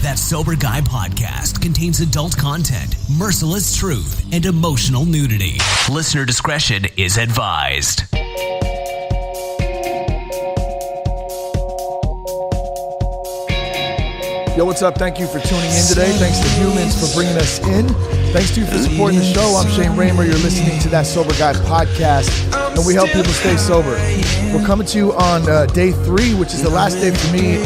That Sober Guy podcast contains adult content, merciless truth, and emotional nudity. Listener discretion is advised. Yo, what's up? Thank you for tuning in today. Thanks to Humans for bringing us in. Thanks to you for supporting the show. I'm Shane Raymer. You're listening to That Sober Guy podcast, and we help people stay sober. We're coming to you on day 3, which is the last day for me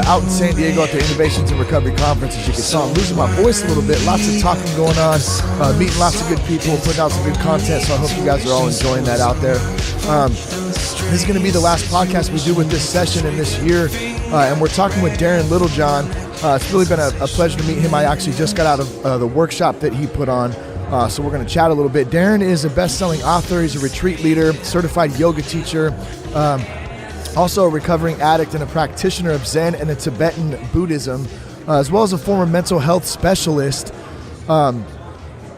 out in San Diego at the Innovations and Recovery Conference. As you can tell, I'm losing my voice a little bit. Lots of talking going on, meeting lots of good people, putting out some good content, so I hope you guys are all enjoying that out there. This is going to be the last podcast we do with this session in this year, and we're talking with Darren Littlejohn. It's really been a pleasure to meet him. I actually just got out of the workshop that he put on, so we're going to chat a little bit. Darren is a best-selling author. He's a retreat leader, certified yoga teacher, also a recovering addict and a practitioner of Zen and Tibetan Buddhism, as well as a former mental health specialist.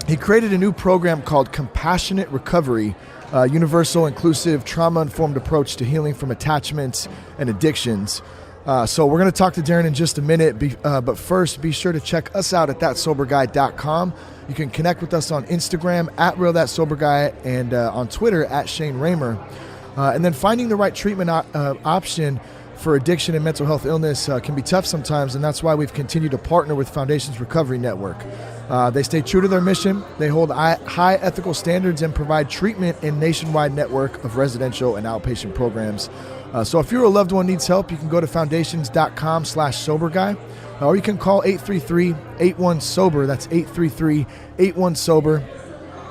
He created a new program called Compassionate Recovery, universal, inclusive, trauma-informed approach to healing from attachments and addictions. So we're going to talk to Darren in just a minute, but first be sure to check us out at thatsoberguy.com. You can connect with us on Instagram at RealThatSoberGuy and on Twitter at Shane Raymer. And then finding the right treatment option for addiction and mental health illness can be tough sometimes, and that's why we've continued to partner with Foundations Recovery Network. They stay true to their mission. They hold high ethical standards and provide treatment in a nationwide network of residential and outpatient programs. So if your loved one needs help, you can go to foundations.com/soberguy, or you can call 833-81-SOBER. That's 833-81-SOBER.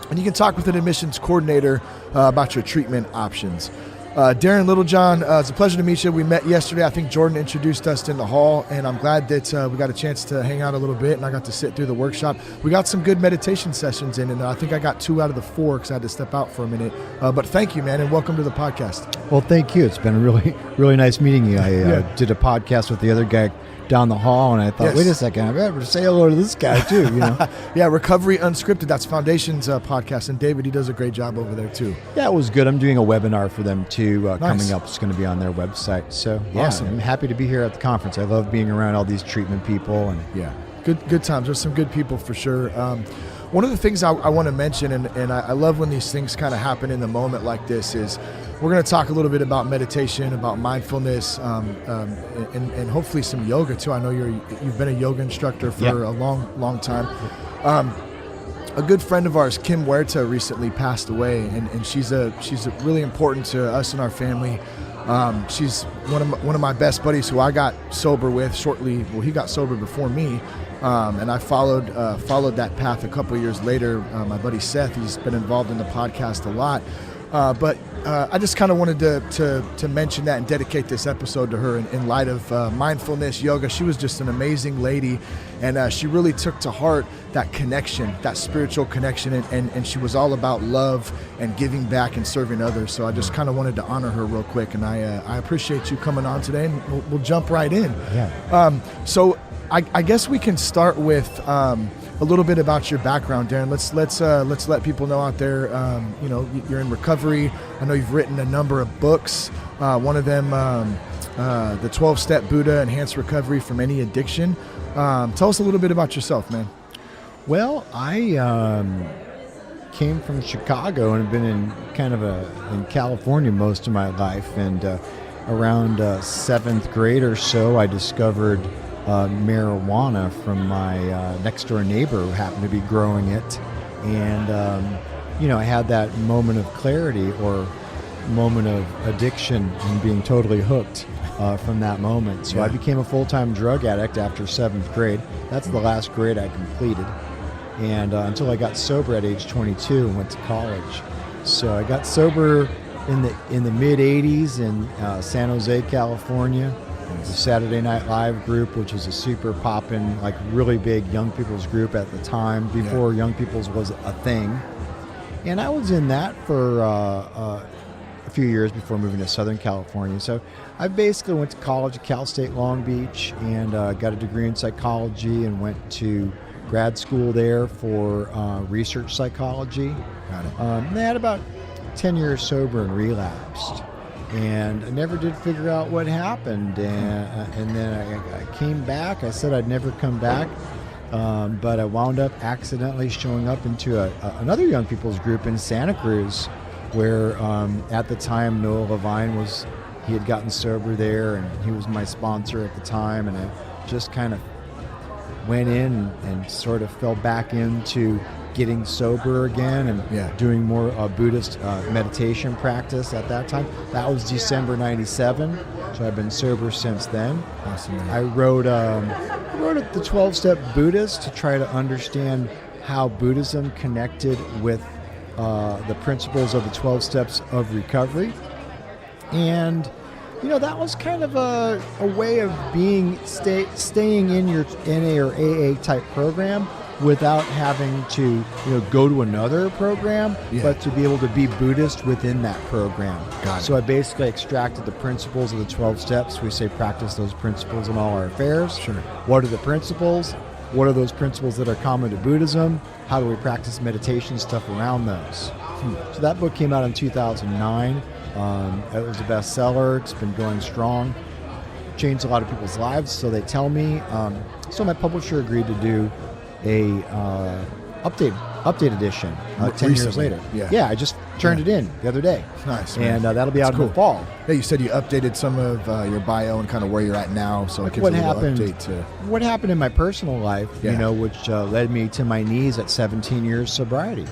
And you can talk with an admissions coordinator about your treatment options. Darren Littlejohn, it's a pleasure to meet you. We met yesterday. I think Jordan introduced us in the hall, and I'm glad that we got a chance to hang out a little bit, and I got to sit through the workshop. We got some good meditation sessions in, and I think I got 2 out of the 4 because I had to step out for a minute. But thank you, man, and welcome to the podcast. Well, thank you. It's been a really nice meeting you. I did a podcast with the other guy down the hall, and I thought, wait a second, I better say hello to this guy too. You know? Yeah, Recovery Unscripted. That's Foundation's podcast, and David, he does a great job over there too. Yeah, it was good. I'm doing a webinar for them too Nice. coming up. It's going to be on their website. So yeah, Awesome. I'm happy to be here at the conference. I love being around all these treatment people. And Yeah, good times. There's some good people for sure. One of the things I want to mention, and I love when these things kind of happen in the moment like this, is we're going to talk a little bit about meditation, about mindfulness, and hopefully some yoga too. I know you've been a yoga instructor for a long time. A good friend of ours, Kim Huerta, recently passed away, and she's really important to us and our family. She's one of my best buddies who I got sober with shortly. Well, he got sober before me, and I followed that path a couple of years later. My buddy Seth, he's been involved in the podcast a lot, but I just kind of wanted to mention that and dedicate this episode to her in light of mindfulness, yoga. She was just an amazing lady, and she really took to heart that connection, that spiritual connection, and she was all about love and giving back and serving others. So I just kind of wanted to honor her real quick, and I appreciate you coming on today, and we'll jump right in. yeah. So I guess we can start with a little bit about your background, Darren. Let's let people know out there. You're in recovery. I know you've written a number of books. One of them, the 12-Step Buddha: Enhanced Recovery from Any Addiction. Tell us a little bit about yourself, man. Well, I came from Chicago and have been in California most of my life. And around 7th grade or so, I discovered marijuana from my next door neighbor who happened to be growing it. And, I had that moment of clarity or moment of addiction and being totally hooked from that moment. So I became a full-time drug addict after 7th grade. That's the last grade I completed. And until I got sober at age 22 and went to college. So I got sober in the mid-'80s in San Jose, California. The Saturday Night Live group, which was a super poppin', like really big young people's group at the time, before young people's was a thing. And I was in that for a few years before moving to Southern California. So I basically went to college at Cal State Long Beach and got a degree in psychology and went to grad school there for research psychology. Got it. And I had about 10 years sober and relapsed. And I never did figure out what happened. And then I came back. I said I'd never come back. But I wound up accidentally showing up into another young people's group in Santa Cruz, where at the time Noah Levine he had gotten sober there, and he was my sponsor at the time. And I just kind of went in and sort of fell back into getting sober again and doing more Buddhist meditation practice at that time. That was December 97, so I've been sober since then. Awesome, man. I wrote the 12-Step Buddhist to try to understand how Buddhism connected with the principles of the 12 steps of recovery. And that was kind of a way of staying in your NA or AA type program without having to go to another program, but to be able to be Buddhist within that program. Got it. So I basically extracted the principles of the 12 steps. We say practice those principles in all our affairs. Sure. What are the principles? What are those principles that are common to Buddhism? How do we practice meditation stuff around those? So that book came out in 2009. It was a bestseller. It's been going strong. Changed a lot of people's lives, so they tell me. So my publisher agreed to do a update edition 10 years later. I just turned it in the other day. Nice, man. And that'll be out in the fall. Yeah, you said you updated some of your bio and kind of where you're at now, so it gives a little update to what happened in my personal life, which led me to my knees at 17 years sobriety.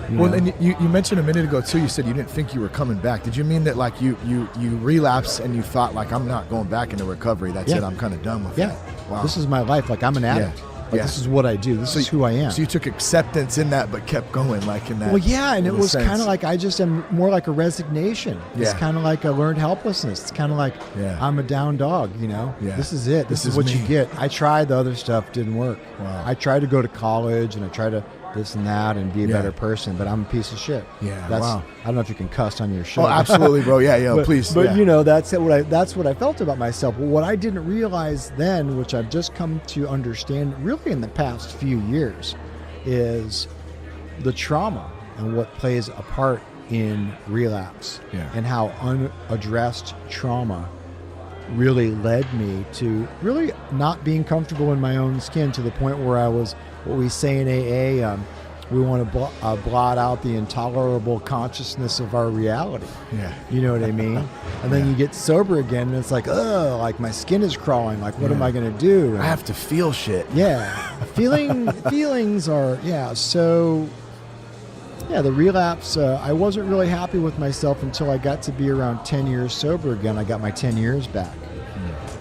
And you mentioned a minute ago too, you said you didn't think you were coming back. Did you mean that like you relapsed and you thought like, I'm not going back into recovery, that's it, I'm kind of done with that? Wow. This is my life, like I'm an addict. This is what I do. This is who I am. So you took acceptance in that, but kept going like in that. Well, yeah, and it was kind of like I just am more like a resignation. It's kind of like a learned helplessness. It's kind of like I'm a down dog, This is it. This is what you get. I tried the other stuff, didn't work. Wow. I tried to go to college and I tried to this and that and be a better person, but I'm a piece of shit. Wow. I don't know if you can cuss on your show. Oh, absolutely, bro. Yeah, please. But that's what I felt about myself. Well, what I didn't realize then, which I've just come to understand really in the past few years, is the trauma and what plays a part in relapse and how unaddressed trauma really led me to really not being comfortable in my own skin, to the point where I was, what we say in AA, we want to blot out the intolerable consciousness of our reality. You know what I mean? And then you get sober again and it's like, like my skin is crawling, like what am I going to do? And I have to feel shit. Feelings are, so the relapse, I wasn't really happy with myself until I got to be around 10 years sober again. I got my 10 years back.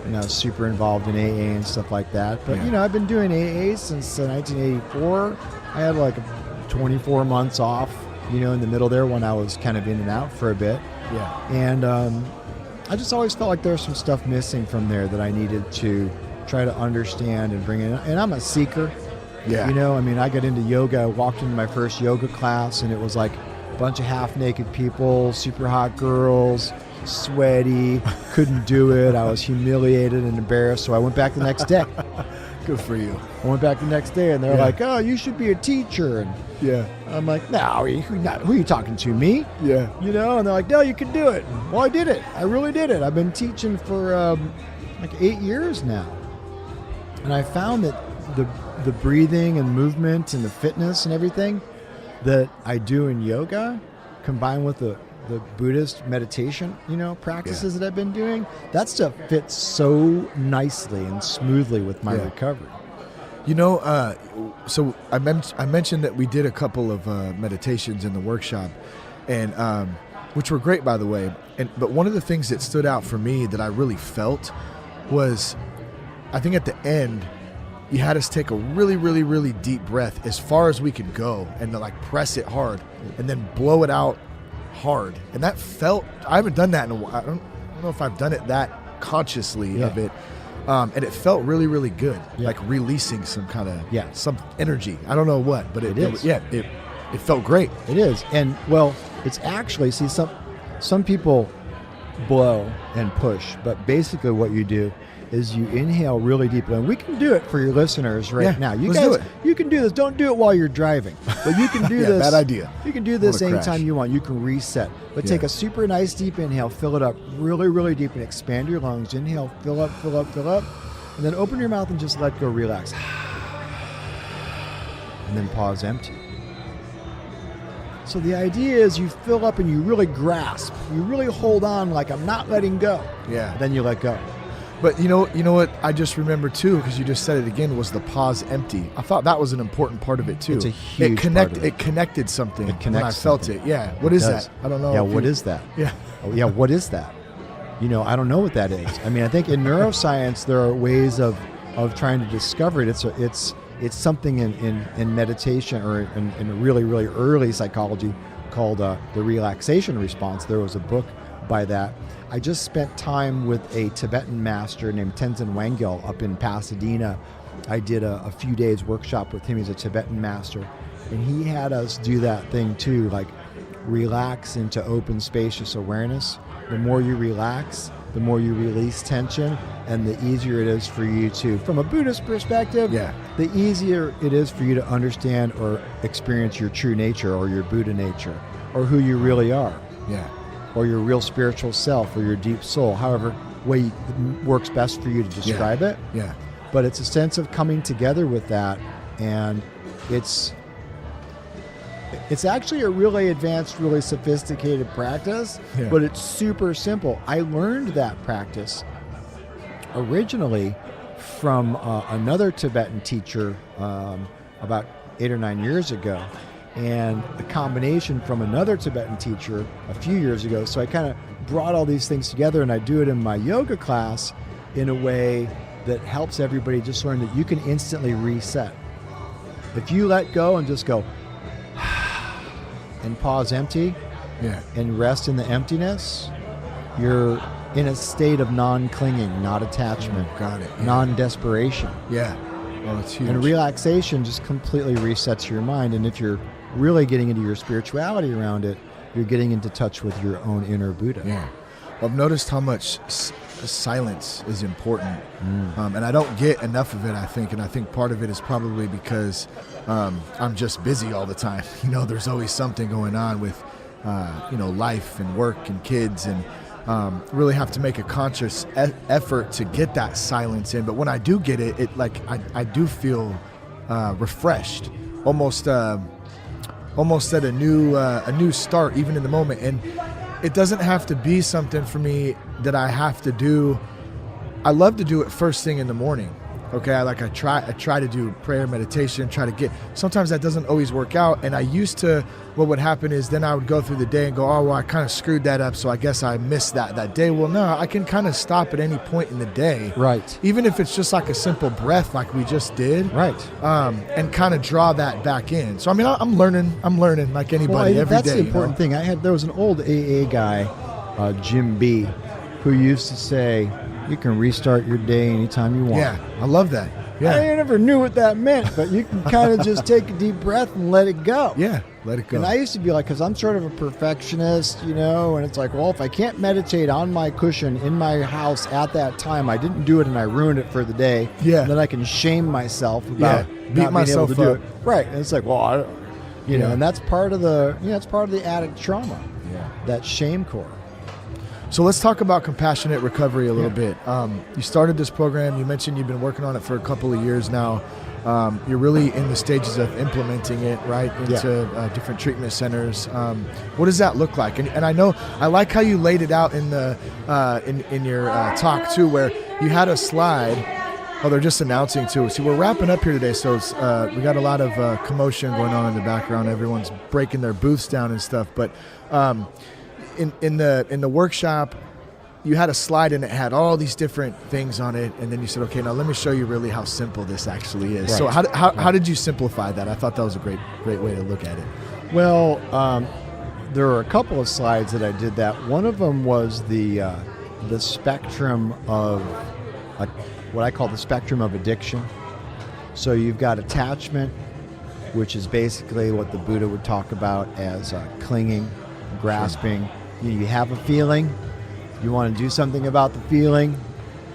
And I was super involved in AA and stuff like that. But, I've been doing AA since 1984. I had like 24 months off, in the middle there when I was kind of in and out for a bit. And I just always felt like there was some stuff missing from there that I needed to try to understand and bring in. And I'm a seeker. I got into yoga. I walked into my first yoga class and it was like a bunch of half-naked people, super hot girls, sweaty, couldn't do it. I was humiliated and embarrassed, so I went back the next day. Good for you. I went back the next day and they're like, oh, you should be a teacher. And I'm like, no, who are you talking to, me? And they're like, no, you can do it. Well, I did it. I really did it. I've been teaching for like 8 years now. And I found that the breathing and movement and the fitness and everything that I do in yoga, combined with the Buddhist meditation, practices that I've been doing, that stuff fits so nicely and smoothly with my recovery. So I mentioned that we did a couple of meditations in the workshop, and which were great, by the way. But one of the things that stood out for me that I really felt was, I think at the end, you had us take a really, really, really deep breath as far as we could go, and to like press it hard, and then blow it out hard. And that felt, I haven't done that in a while. I don't know if I've done it that consciously of it. And it felt really, really good. Like releasing some kind of, some energy. I don't know what, but it felt great. It is. And well, it's actually, some people blow and push, but basically what you do is you inhale really deeply. And we can do it for your listeners now. You let's guys, do it. You can do this. Don't do it while you're driving. But you can do this. Bad idea. You can do this I'm gonna anytime crash. you want. You can reset. But take a super nice deep inhale, fill it up really, really deep, and expand your lungs. Inhale, fill up, fill up, fill up. And then open your mouth and just let go, relax. And then pause, empty. So the idea is you fill up and you really grasp. You really hold on like I'm not letting go. Yeah. Then you let go. But you know what I just remembered too, because you just said it again, was the pause empty. I thought that was an important part of it too. It's a huge part of it. It connected something It when I connects felt something. it. Yeah. What is does. that? I don't know. Yeah, what is that? Yeah. Oh, yeah, what is that? I don't know what that is. I mean, I think in neuroscience there are ways of trying to discover it. It's something in meditation or in really, really early psychology called the relaxation response. There was a book by that. I just spent time with a Tibetan master named Tenzin Wangyal up in Pasadena. I did a few days workshop with him. He's a Tibetan master. And he had us do that thing too, like relax into open, spacious awareness. The more you relax, the more you release tension, and the easier it is for you to, from a Buddhist perspective, the easier it is for you to understand or experience your true nature or your Buddha nature or who you really are. Yeah. Or your real spiritual self or your deep soul, however way works best for you to describe it. Yeah. But it's a sense of coming together with that, and it's actually a really advanced, really sophisticated practice, but it's super simple. I learned that practice originally from another Tibetan teacher about 8 or 9 years ago, and a combination from another Tibetan teacher a few years ago. So I kind of brought all these things together, and I do it in my yoga class in a way that helps everybody just learn that you can instantly reset. If you let go and just go and pause empty and rest in the emptiness, you're in a state of non-clinging, not attachment, Got it. non-desperation. Yeah. Well, it's huge. And relaxation just completely resets your mind. And if you're really getting into your spirituality around it, you're getting into touch with your own inner Buddha. Yeah. I've noticed how much silence is important. And I don't get enough of it, I think. And I think part of it is probably because I'm just busy all the time. There's always something going on with, life and work and kids, and really have to make a conscious effort to get that silence in. But when I do get it, I do feel refreshed, almost at a new start, even in the moment. And it doesn't have to be something for me that I have to do. I love to do it first thing in the morning. Okay, I try to do prayer, meditation, sometimes that doesn't always work out. And what would happen is then I would go through the day and go, oh, well, I kind of screwed that up, so I guess I missed that day. Well, no, I can kind of stop at any point in the day. Right. Even if it's just like a simple breath like we just did. Right. And kind of draw that back in. So, I mean, I'm learning like anybody every day. That's the important thing. There was an old AA guy, Jim B., who used to say, you can restart your day anytime you want. Yeah, I love that. Yeah. I never knew what that meant, but you can kind of just take a deep breath and let it go. Yeah, let it go. And I used to be like, because I'm sort of a perfectionist, and it's like, well, if I can't meditate on my cushion in my house at that time, I didn't do it and I ruined it for the day. Yeah. And then I can shame myself about beat myself being able to do up. it. Right. And it's like, well, and that's part of the addict trauma. Yeah. That shame core. So let's talk about compassionate recovery a little bit. You started this program. You mentioned you've been working on it for a couple of years now. You're really in the stages of implementing it, right, into different treatment centers. What does that look like? And I know I like how you laid it out in the in your talk too, where you had a slide. Oh, they're just announcing too. See, we're wrapping up here today, so it's, we got a lot of commotion going on in the background. Everyone's breaking their booths down and stuff, but. In the workshop, you had a slide and it had all these different things on it, and then you said, okay, now let me show you really how simple this actually is. Right. So how did you simplify that? I thought that was a great way to look at it. Well, there are a couple of slides that I did that. One of them was the spectrum of what I call the spectrum of addiction. So you've got attachment, which is basically what the Buddha would talk about as clinging, grasping. You have a feeling, you want to do something about the feeling,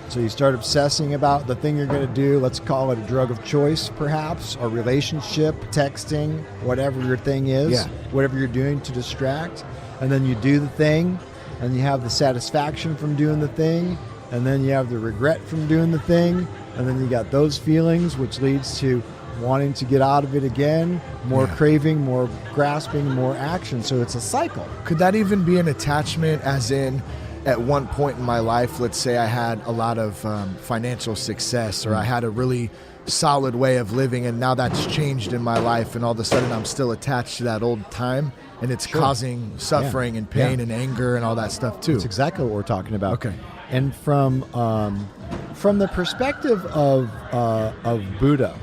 So you start obsessing about the thing you're going to do. Let's call it a drug of choice, perhaps, or relationship, texting, whatever your thing is, whatever you're doing to distract. And then you do the thing, and you have the satisfaction from doing the thing, and then you have the regret from doing the thing, and then you got those feelings, which leads to wanting to get out of it again, more craving, more grasping, more action. So it's a cycle. Could that even be an attachment, as in, at one point in my life, let's say I had a lot of financial success, or I had a really solid way of living, and now that's changed in my life, and all of a sudden I'm still attached to that old time, and it's causing suffering and pain and anger and all that stuff too. That's exactly what we're talking about. Okay. And from the perspective of Buddha,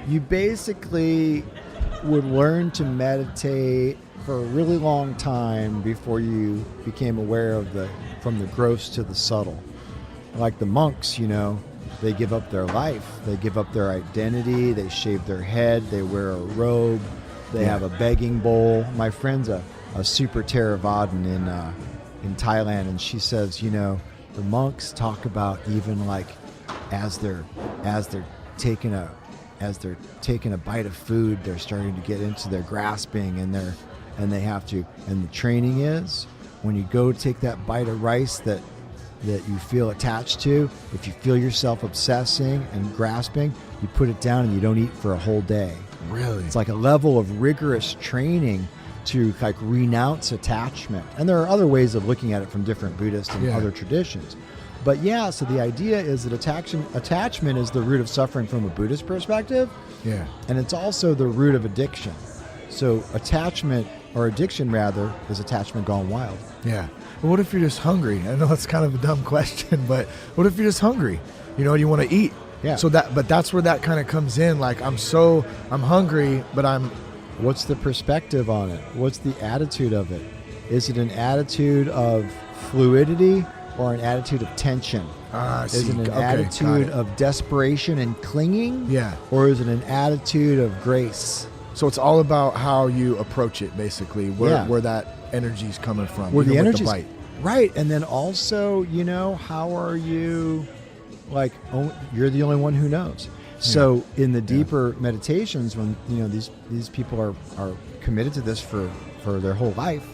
you basically would learn to meditate for a really long time before you became aware of from the gross to the subtle. Like the monks, they give up their life, they give up their identity, they shave their head, they wear a robe, they have a begging bowl. My friend's a super Theravadan in Thailand, and she says, the monks talk about even like as they're taking a bite of food, they're starting to get into their grasping, and they have to. And the training is when you go take that bite of rice that you feel attached to, if you feel yourself obsessing and grasping, you put it down and you don't eat for a whole day. Really? It's like a level of rigorous training to like renounce attachment. And there are other ways of looking at it from different Buddhist and other traditions. But so the idea is that attachment is the root of suffering from a Buddhist perspective. Yeah. And it's also the root of addiction. So attachment, or addiction rather, is attachment gone wild. Yeah. Well, what if you're just hungry? I know it's kind of a dumb question, but what if you're just hungry? You want to eat. Yeah. But that's where that kind of comes in. Like I'm hungry, but What's the perspective on it? What's the attitude of it? Is it an attitude of fluidity or an attitude of tension? Is it an attitude of desperation and clinging? Yeah. Or is it an attitude of grace? So it's all about how you approach it, basically, where that energy's coming from. Where the energy's, with the bite. Right. And then also, how are you, you're the only one who knows. So in the deeper meditations, when these people are committed to this for their whole life,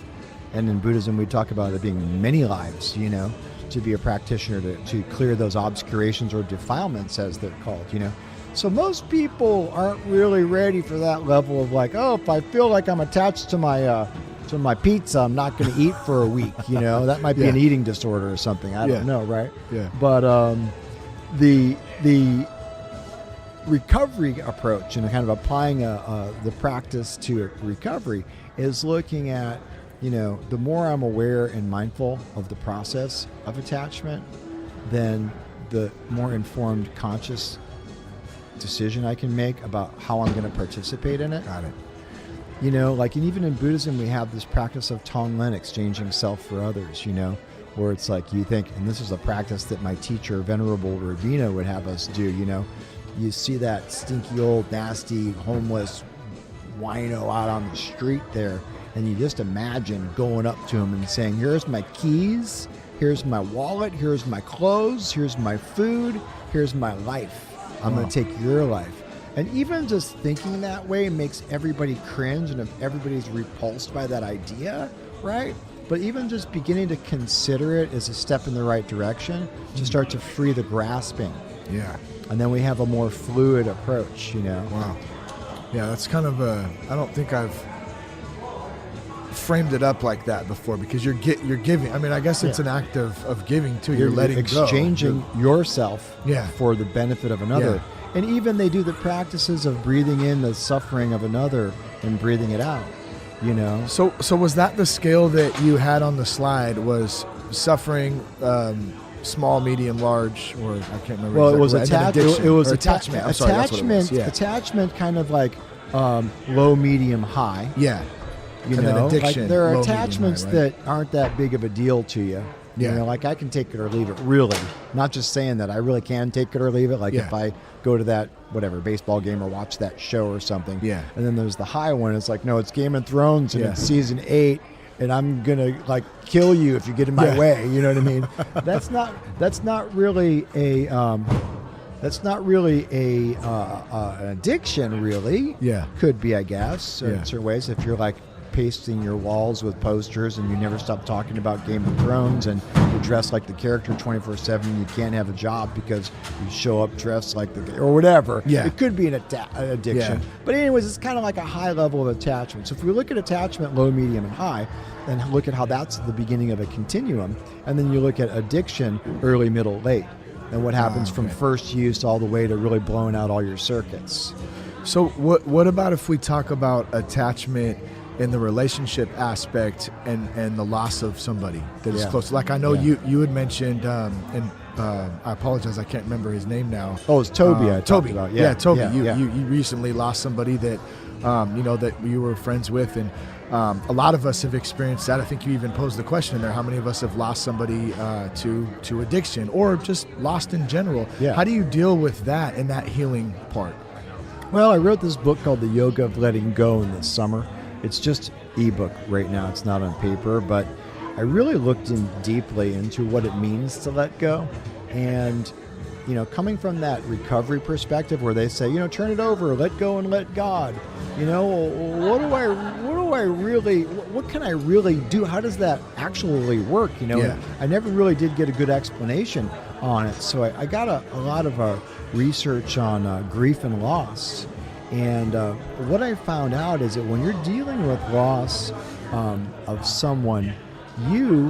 and in Buddhism we talk about it being many lives, to be a practitioner, to clear those obscurations or defilements, as they're called, So most people aren't really ready for that level of like, if I feel like I'm attached to my pizza, I'm not going to eat for a week. That might be an eating disorder or something. I don't know, right? Yeah. But the recovery approach and kind of applying the practice to recovery is looking at, the more I'm aware and mindful of the process of attachment, then the more informed, conscious decision I can make about how I'm going to participate in it. Got it. And even in Buddhism, we have this practice of Tonglen, exchanging self for others, where it's like you think, and this is a practice that my teacher, Venerable Ravina, would have us do, you see that stinky old nasty homeless wino out on the street there, and you just imagine going up to him and saying, here's my keys, here's my wallet, here's my clothes, here's my food, here's my life. I'm going to take your life. And even just thinking that way makes everybody cringe, and if everybody's repulsed by that idea, right? But even just beginning to consider it is a step in the right direction to start to free the grasping. Yeah. And then we have a more fluid approach, Wow. Yeah, that's kind of I don't think I've framed it up like that before, because you're giving. I mean, I guess it's an act of giving too. You're letting exchanging go. yourself for the benefit of another. Yeah. And even they do the practices of breathing in the suffering of another and breathing it out, So was that the scale that you had on the slide? Was suffering small, medium, large, or I can't remember. Well, it was attachment. attachment. I'm sorry, that's what it was. Yeah. Attachment, kind of like low, medium, high. Yeah. And then addiction. Like there are low, attachments medium, high, right? that aren't that big of a deal to you. Yeah. Like I can take it or leave it, really. Not just saying that, I really can take it or leave it. Like if I go to that, baseball game or watch that show or something. Yeah. And then there's the high one. It's like, no, it's Game of Thrones and it's season 8 and I'm gonna like kill you if you get in my way. You know what I mean? That's not really an addiction, really. Yeah. Could be, I guess, in certain ways. If you're like pasting your walls with posters and you never stop talking about Game of Thrones and you dress like the character 24/7, you can't have a job because you show up dressed like the or whatever. Yeah. It could be an addiction. Yeah. But anyways, it's kind of like a high level of attachment. So if we look at attachment, low, medium, and high, then look at how that's the beginning of a continuum. And then you look at addiction, early, middle, late. And what happens from first use all the way to really blowing out all your circuits. So what about if we talk about attachment in the relationship aspect and the loss of somebody that is close? Like I know you had mentioned, and I apologize, I can't remember his name now. Oh, it's Toby. Toby. About. Toby. You recently lost somebody that that you were friends with, and a lot of us have experienced that. I think you even posed the question in there: how many of us have lost somebody to addiction, or just lost in general? Yeah. How do you deal with that and that healing part? Well, I wrote this book called The Yoga of Letting Go in the summer. It's just ebook right now. It's not on paper, but I really looked in deeply into what it means to let go. And, coming from that recovery perspective where they say, turn it over, let go and let God, what can I really do? How does that actually work? I never really did get a good explanation on it. So I got a lot of research on grief and loss. And what I found out is that when you're dealing with loss of someone, you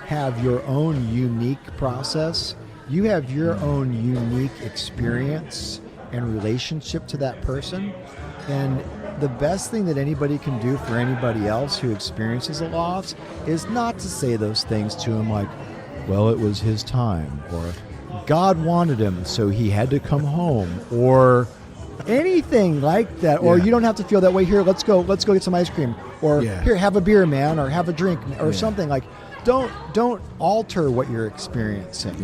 have your own unique process. You have your own unique experience and relationship to that person. And the best thing that anybody can do for anybody else who experiences a loss is not to say those things to him like, well, it was his time, or God wanted him, so he had to come home, or anything like that. Or you don't have to feel that way. Here, let's go get some ice cream, or here, have a beer, man, or have a drink, or something. Like, don't alter what you're experiencing.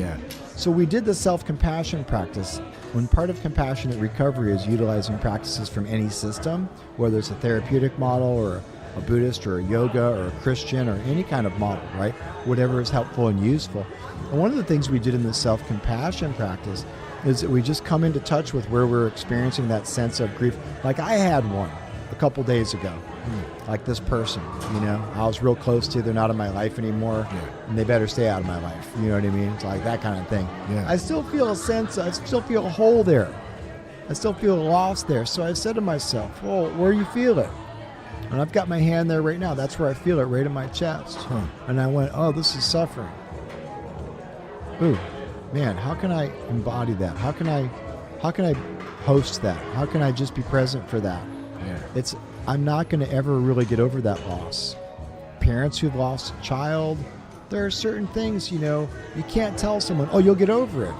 So we did the self-compassion practice. When part of compassionate recovery is utilizing practices from any system, whether it's a therapeutic model or a Buddhist or a yoga or a Christian or any kind of model, right? Whatever is helpful and useful. And one of the things we did in the self-compassion practice is that we just come into touch with where we're experiencing that sense of grief. Like I had one a couple days ago, like this person, I was real close to, they're not in my life anymore, and they better stay out of my life. You know what I mean? It's like that kind of thing. I still feel I still feel a hole there. I still feel lost there. So I said to myself, well, where do you feel it? And I've got my hand there right now. That's where I feel it, right in my chest. And I went, oh, this is suffering. Ooh, man, how can I embody that? How can I host that? How can I just be present for that? I'm not going to ever really get over that loss. Parents who've lost a child, there are certain things, you can't tell someone, oh, you'll get over it.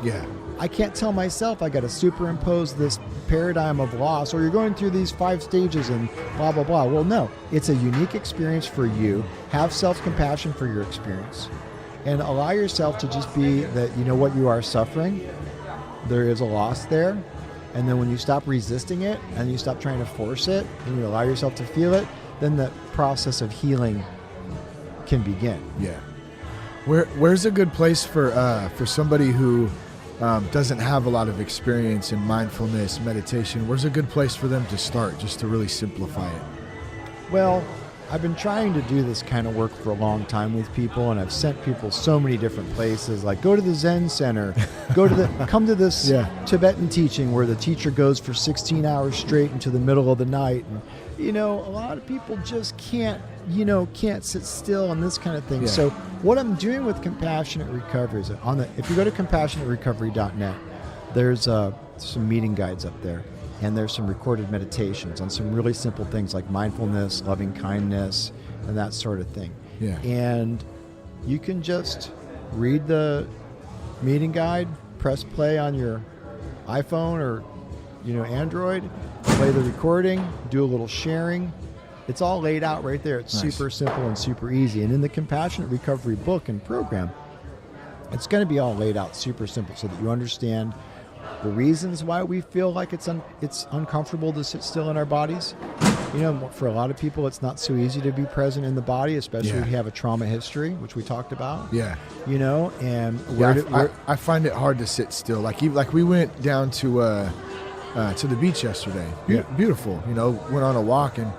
I can't tell myself I got to superimpose this paradigm of loss, or you're going through these 5 stages and blah, blah, blah. Well, no, it's a unique experience for you. Have self-compassion for your experience and allow yourself to just be that, what you are suffering. There is a loss there. And then when you stop resisting it and you stop trying to force it and you allow yourself to feel it, then the process of healing can begin. Where's a good place for somebody who doesn't have a lot of experience in mindfulness, meditation? Where's a good place for them to start, just to really simplify it? Well, I've been trying to do this kind of work for a long time with people, and I've sent people so many different places, like go to the Zen Center, come to this Tibetan teaching where the teacher goes for 16 hours straight into the middle of the night. And, a lot of people just can't sit still and this kind of thing. So what I'm doing with Compassionate Recovery is if you go to compassionaterecovery.net, there's some meeting guides up there. And there's some recorded meditations on some really simple things like mindfulness, loving kindness, and that sort of thing. And you can just read the meeting guide, press play on your iPhone or Android, play the recording, do a little sharing. It's all laid out right there. It's super simple and super easy. And in the Compassionate Recovery book and program, it's going to be all laid out super simple so that you understand the reasons why we feel like it's uncomfortable to sit still in our bodies. For a lot of people, it's not so easy to be present in the body, especially if you have a trauma history, which we talked about. Yeah. And I find it hard to sit still. Like we went down to the beach yesterday. Beautiful. Went on a walk, and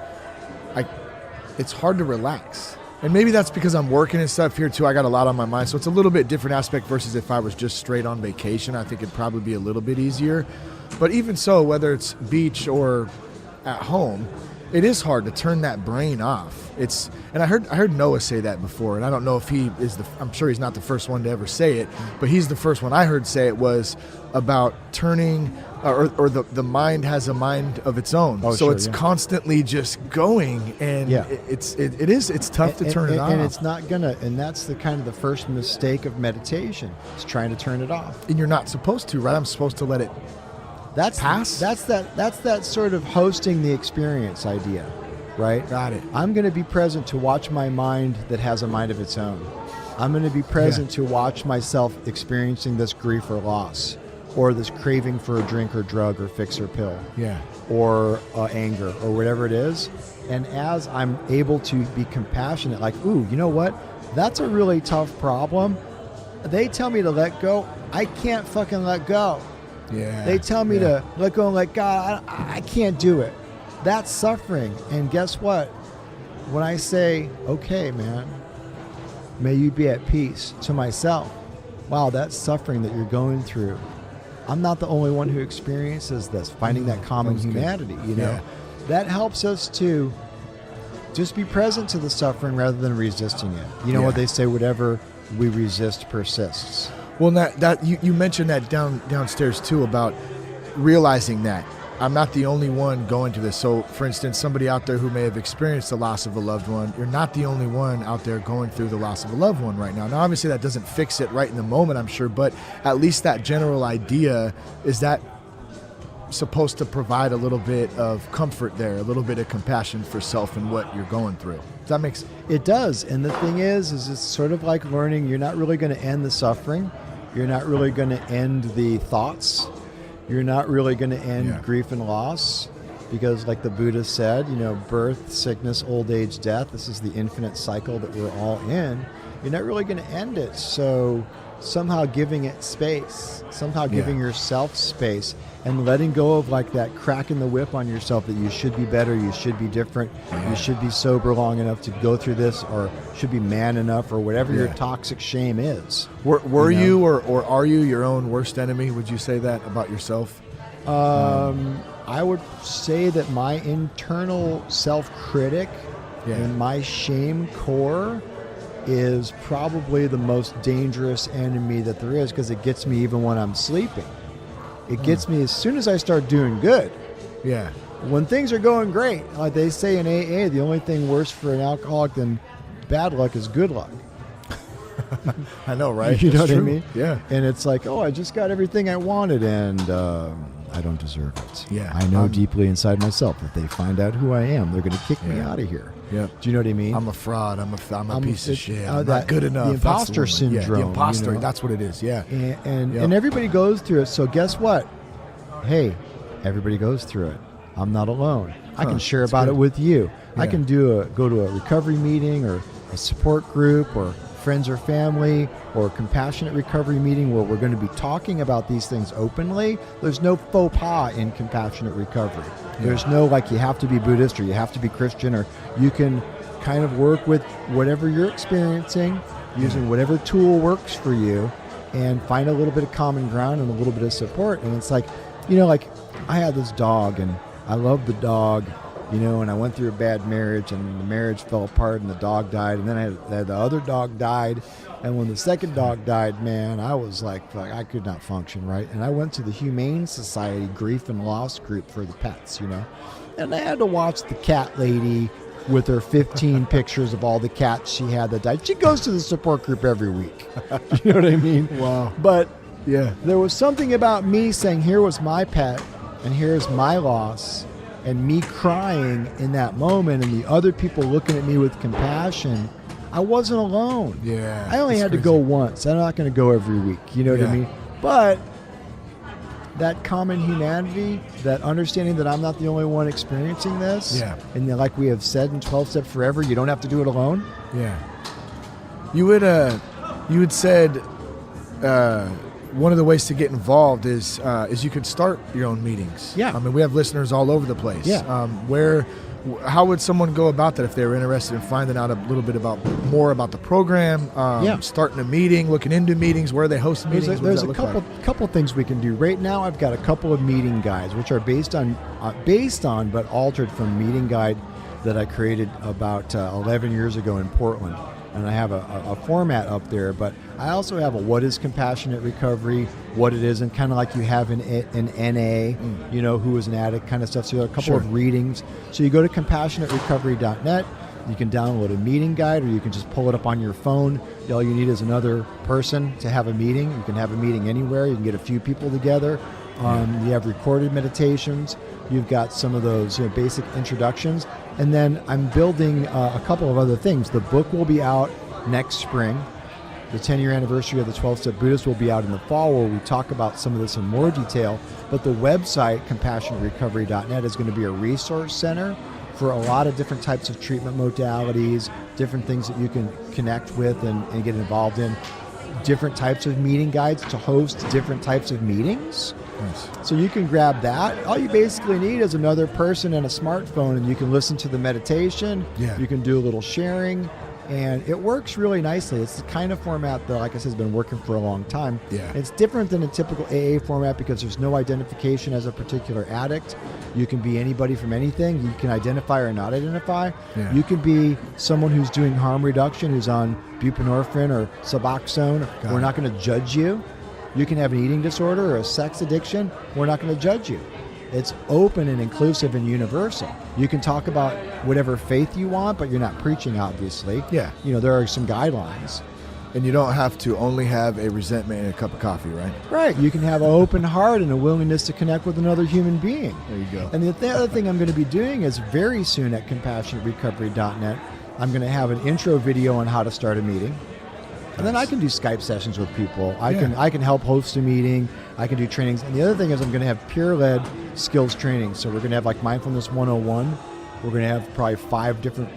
it's hard to relax. And maybe that's because I'm working and stuff here too. I got a lot on my mind, so it's a little bit different aspect versus if I was just straight on vacation. I think it'd probably be a little bit easier. But even so, whether it's beach or at home, it is hard to turn that brain off. And I heard Noah say that before, and I don't know if he is I'm sure he's not the first one to ever say it, but he's the first one I heard say it was about turning, or the mind has a mind of its own. It's constantly just going, and it's tough to turn it off. And it's not gonna, and that's the kind of the first mistake of meditation, is trying to turn it off. And you're not supposed to, right? I'm supposed to let it pass. That's that sort of hosting the experience idea, right? Got it. I'm going to be present to watch my mind that has a mind of its own. I'm going to be present to watch myself experiencing this grief or loss, or this craving for a drink or drug or fix or pill, or anger or whatever it is. And as I'm able to be compassionate, like, ooh, you know what? That's a really tough problem. They tell me to let go. I can't fucking let go. Yeah. They tell me to let go and let God. I can't do it. That's suffering. And guess what? When I say, okay, man, may you be at peace, to myself, wow, that's suffering that you're going through. I'm not the only one who experiences this, finding that common humanity, That helps us to just be present to the suffering rather than resisting it. You know what they say, whatever we resist persists. Well, that you mentioned that downstairs too, about realizing that I'm not the only one going to this. So, for instance, somebody out there who may have experienced the loss of a loved one, you're not the only one out there going through the loss of a loved one right now. Now, obviously, that doesn't fix it right in the moment, I'm sure, but at least that general idea, is that supposed to provide a little bit of comfort there, a little bit of compassion for self and what you're going through. Does that make sense? It does. And the thing is it's sort of like learning you're not really going to end the suffering. You're not really going to end the thoughts. You're not really going to end grief and loss, because like the Buddha said, birth, sickness, old age, death, this is the infinite cycle that we're all in. You're not really going to end it. So somehow giving it space, somehow giving yourself space, and letting go of like that crack in the whip on yourself that you should be better, you should be different, you should be sober long enough to go through this, or should be man enough, or whatever your toxic shame is. Were you or are you your own worst enemy? Would you say that about yourself? I would say that my internal self-critic and my shame core is probably the most dangerous enemy that there is, because it gets me even when I'm sleeping. It gets me as soon as I start doing good. Yeah. When things are going great, like they say in AA, the only thing worse for an alcoholic than bad luck is good luck. I know, right? You know what I mean? Yeah. And it's like, oh, I just got everything I wanted, and I don't deserve it. Yeah. I know deeply inside myself that they find out who I am, they're going to kick me out of here. Yep. Do you know what I mean? I'm a fraud. I'm a piece of shit. I'm not good enough. The imposter syndrome. Yeah, the imposter. That's what it is. Yeah. And everybody goes through it. So guess what? Hey, everybody goes through it. I'm not alone. I can share about it with you. Yeah. I can go to a recovery meeting or a support group or friends or family or a compassionate recovery meeting where we're going to be talking about these things openly. There's no faux pas in compassionate recovery. There's no like you have to be Buddhist or you have to be Christian, or you can kind of work with whatever you're experiencing using whatever tool works for you and find a little bit of common ground and a little bit of support. And it's like, like I had this dog and I loved the dog, and I went through a bad marriage and the marriage fell apart and the dog died. And then I had the other dog died. And when the second dog died, man, I was like, I could not function, right? And I went to the Humane Society Grief and Loss group for the pets, And I had to watch the cat lady with her 15 pictures of all the cats she had that died. She goes to the support group every week. You know what I mean? Wow. But there was something about me saying, here was my pet and here's my loss, and me crying in that moment and the other people looking at me with compassion. I wasn't alone. Yeah. I only had to go once. I'm not going to go every week. You know what I mean? But that common humanity, that understanding that I'm not the only one experiencing this. Yeah. And then, like we have said in 12 Step Forever, you don't have to do it alone. Yeah. You had said one of the ways to get involved is you could start your own meetings. Yeah. I mean, we have listeners all over the place. Yeah. How would someone go about that if they were interested in finding out a little bit more about the program, starting a meeting, looking into meetings, where they host meetings? There's a couple things we can do. Right now, I've got a couple of meeting guides, which are based on but altered from meeting guide that I created about 11 years ago in Portland. And I have a format up there, but I also have a what is compassionate recovery, what it isn't, kind of like you have in NA, who is an addict kind of stuff. So you have a couple of readings. So you go to compassionaterecovery.net. You can download a meeting guide, or you can just pull it up on your phone. All you need is another person to have a meeting. You can have a meeting anywhere. You can get a few people together. You have recorded meditations. You've got some of those basic introductions. And then I'm building a couple of other things. The book will be out next spring. The 10-year anniversary of the 12-Step Buddhist will be out in the fall, where we talk about some of this in more detail. But the website, compassionaterecovery.net, is going to be a resource center for a lot of different types of treatment modalities, different things that you can connect with and get involved in, different types of meeting guides to host different types of meetings. Nice. So you can grab that. All you basically need is another person and a smartphone, and you can listen to the meditation. Yeah. You can do a little sharing, and it works really nicely. It's the kind of format that, like I said, has been working for a long time. Yeah. It's different than a typical AA format because there's no identification as a particular addict. You can be anybody from anything. You can identify or not identify. Yeah. You can be someone who's doing harm reduction, who's on buprenorphine or Suboxone. We're not going to judge you. You can have an eating disorder or a sex addiction. We're not going to judge you. It's open and inclusive and universal. You can talk about whatever faith you want, but you're not preaching, obviously. Yeah. There are some guidelines. And you don't have to only have a resentment and a cup of coffee, right? Right. You can have an open heart and a willingness to connect with another human being. There you go. And the other thing I'm going to be doing is very soon at compassionaterecovery.net, I'm going to have an intro video on how to start a meeting. And then I can do Skype sessions with people. I can help host a meeting. I can do trainings. And the other thing is I'm going to have peer-led skills training. So we're going to have like Mindfulness 101. We're going to have probably 5 different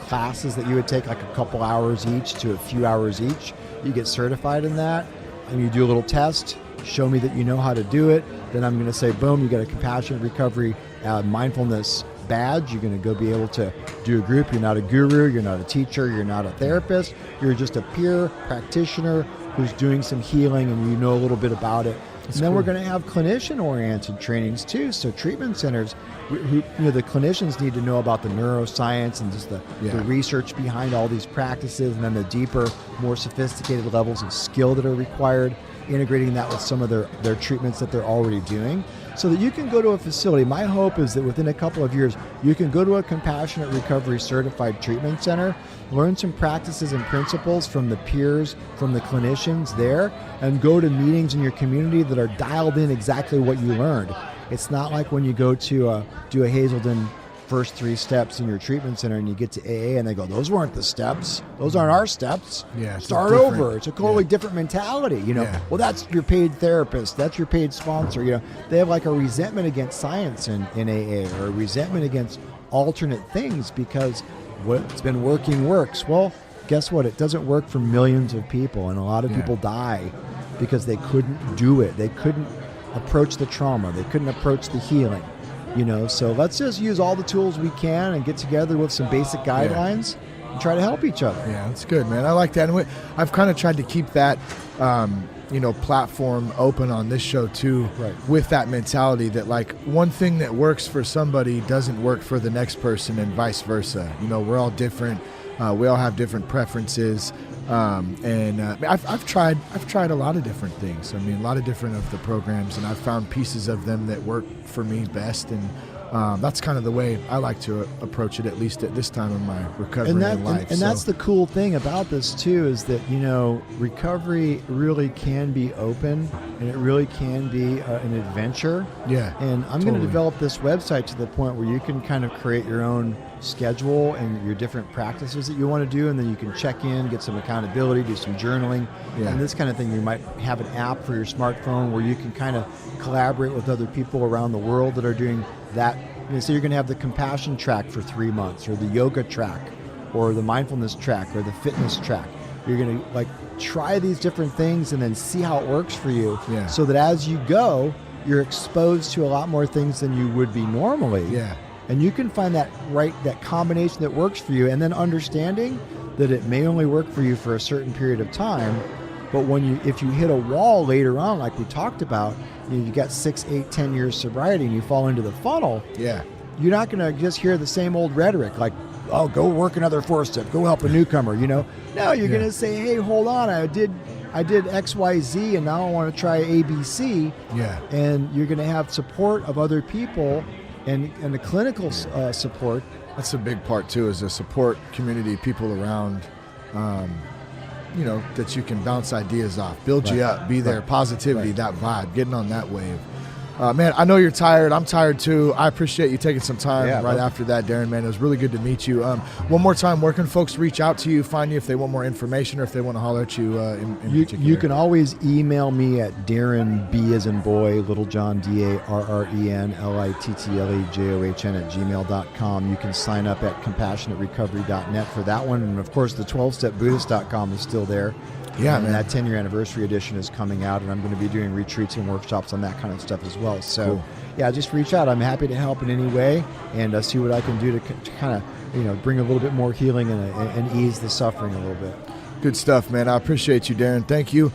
classes that you would take like a couple hours each to a few hours each. You get certified in that. And you do a little test. Show me that you know how to do it. Then I'm going to say, boom, you got a Compassionate Recovery Mindfulness badge. You're going to go be able to do a group. You're not a guru, you're not a teacher, you're not a therapist, you're just a peer practitioner who's doing some healing, and you know a little bit about it. And then we're going to have clinician-oriented trainings too. So treatment centers, the clinicians need to know about the neuroscience and just the research behind all these practices, and then the deeper, more sophisticated levels of skill that are required, integrating that with some of their treatments that they're already doing, so that you can go to a facility. My hope is that within a couple of years, you can go to a Compassionate Recovery Certified Treatment Center, learn some practices and principles from the peers, from the clinicians there, and go to meetings in your community that are dialed in exactly what you learned. It's not like when you go to do a Hazelden first 3 steps in your treatment center and you get to AA and they go, those weren't the steps. Those aren't our steps. Yeah, Start over. It's a totally different mentality. Well, that's your paid therapist. That's your paid sponsor. They have like a resentment against science in AA, or a resentment against alternate things because what's been working works. Well, guess what? It doesn't work for millions of people, and a lot of people die because they couldn't do it. They couldn't approach the trauma. They couldn't approach the healing. So let's just use all the tools we can and get together with some basic guidelines and try to help each other. Yeah, that's good, man. I like that. And I've kind of tried to keep that, platform open on this show too, with that mentality that like one thing that works for somebody doesn't work for the next person, and vice versa. We're all different. We all have different preferences. I've tried a lot of different things. A lot of different of the programs, and I've found pieces of them that work for me best. And that's kind of the way I like to approach it, at least at this time of my recovery in life. And that's the cool thing about this too, is that recovery really can be open, and it really can be an adventure. Yeah. And I'm going to develop this website to the point where you can kind of create your own schedule and your different practices that you want to do, and then you can check in, get some accountability, do some journaling, and this kind of thing. You might have an app for your smartphone where you can kind of collaborate with other people around the world that are doing that. So you're going to have the compassion track for 3 months, or the yoga track, or the mindfulness track, or the fitness track. You're going to like try these different things and then see how it works for you, so that as you go, you're exposed to a lot more things than you would be normally. And you can find that combination that works for you, and then understanding that it may only work for you for a certain period of time, but if you hit a wall later on, like we talked about, you got 6, 8, 10 years sobriety and you fall into the funnel, you're not going to just hear the same old rhetoric like, oh, go work another 4-step, go help a newcomer, No, you're going to say, hey, hold on, I did X, Y, Z, and now I want to try ABC. And you're going to have support of other people and the clinical support. That's a big part too, is a support community, people around, that you can bounce ideas off, build you up, be there, positivity, that vibe, getting on that wave. Man, I know you're tired. I'm tired too. I appreciate you taking some time after that, Darren, man. It was really good to meet you. One more time, where can folks reach out to you, find you if they want more information, or if they want to holler at you in particular? You can always email me at Darren, B as in boy, Littlejohn, DARREN, LITTLEJOHN @gmail.com. You can sign up at compassionaterecovery.net for that one. And of course, the 12stepbuddhist.com is still there. And that 10-year anniversary edition is coming out, and I'm going to be doing retreats and workshops on that kind of stuff as well. So, just reach out. I'm happy to help in any way, and see what I can do to kind of, bring a little bit more healing and ease the suffering a little bit. Good stuff, man. I appreciate you, Darren. Thank you.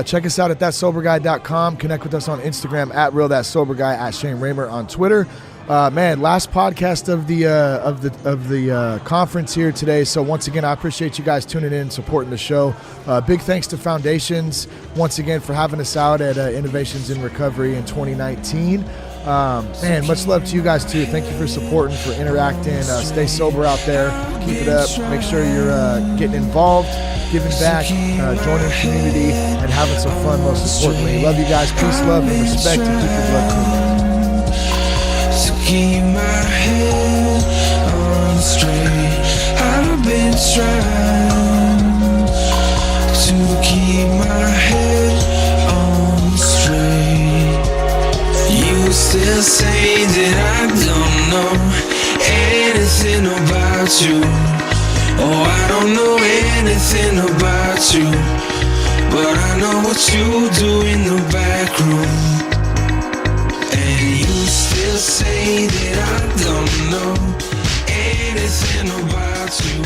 Check us out at thatsoberguy.com. Connect with us on Instagram at realthatsoberguy, at Shane Raymer on Twitter. Man, last podcast of the conference here today. So once again, I appreciate you guys tuning in, supporting the show. Big thanks to Foundations once again for having us out at Innovations in Recovery in 2019. Man, much love to you guys too. Thank you for supporting, for interacting. Stay sober out there. Keep it up. Make sure you're getting involved, giving back, joining the community, and having some fun. Most importantly, love you guys. Peace, love, and respect. And keep your blood clean. Keep my head on straight. I've been trying to keep my head on straight. You still say that I don't know anything about you. Oh, I don't know anything about you, but I know what you do in the back room. And you still say that I don't know anything about you.